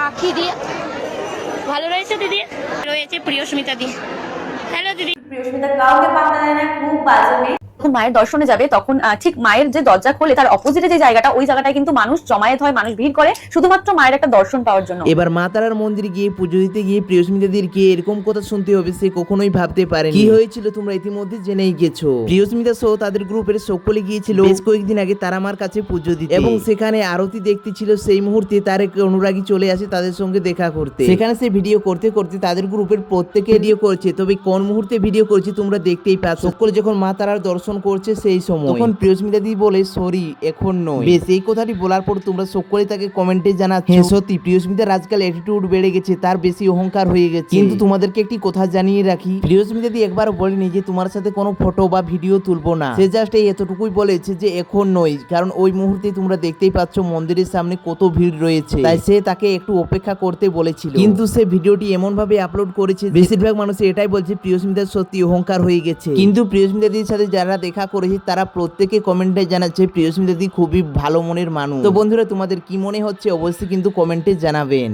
আঁখি দিয়ে ভালো রয়েছে দিদি, রয়েছে প্রিয়স্মিতা দি। হ্যালো দিদি। প্রিয়স্মিতা কাউকে পাত্তা দেয় না, খুব বাজে মেয়ে। যখন মায়ের দর্শনে যাবে তখন ঠিক মায়ের যে দরজা খোলে তার অপোজিটে যে জায়গাটা, ওই জায়গাটায় কিন্তু মানুষ জমায়েত হয়, মানুষ ভিড় করে শুধুমাত্র মায়ের একটা দর্শন পাওয়ার জন্য। এবার মা তারার মন্দিরে গিয়ে পুজো দিতে গিয়ে প্রিয়স্মিতাদেরকে এরকম কথা শুনতে হবে সে কখনোই ভাবতে পারেনি। কি হয়েছিল তোমরা ইতিমধ্যে জেনেই গেছো। প্রিয়স্মিতা সহ তাদের গ্রুপের সকলে গিয়েছিল বেশ কয়েকদিন আগে তারা মার কাছে পুজো দিতে, এবং সেখানে আরতি দেখতে ছিল। সেই মুহূর্তে তার এক অনুরাগী চলে আসে তাদের সঙ্গে দেখা করতে। সেখানে সে ভিডিও করতে করতে তাদের গ্রুপের প্রত্যেকে ভিডিও করছে, তবে কোন মুহূর্তে ভিডিও করছে তোমরা দেখতেই পাচ্ছ। সকলে যখন মা তারার দর্শন করছে সেই সময় তখন প্রিয়স্মিতা দি বলে সরি এখন নয়। বেশ এই কথাটি বলার পর তোমরা সকলে তাকে কমেন্টে জানাচ্ছ হ্যাঁ সত্যি প্রিয়স্মিতার আজকাল অ্যাটিটিউড বেড়ে গেছে, তার বেশি অহংকার হয়ে গেছে। কিন্তু তোমাদেরকে একটি কথা জানিয়ে রাখি, প্রিয়স্মিতা দি একবার বলেনি যে তোমার সাথে কোনো ফটো বা ভিডিও তুলবো না। সে জাস্ট এই এতটুকুই বলেছে যে এখন নয়, কারণ ওই মুহূর্তে তোমরা দেখতেই পাচ্ছ মন্দিরের সামনে কত ভিড় রয়েছে, তাই সে তাকে একটু অপেক্ষা করতে বলেছিল। কিন্তু সে ভিডিওটি এমন ভাবে আপলোড করেছে বেশিরভাগ মানুষ এটাই বলছে প্রিয়স্মিতার সত্যি অহংকার হয়ে গেছে। কিন্তু প্রিয়স্মিতা দির সাথে যারা দেখা করেছে তারা প্রত্যেকে কমেন্টে জানাচ্ছে প্রিয়স্মিতা দি খুবই ভালো মনের মানুষ। তো বন্ধুরা তোমাদের কি মনে হচ্ছে অবশ্যই কিন্তু কমেন্টে জানাবেন।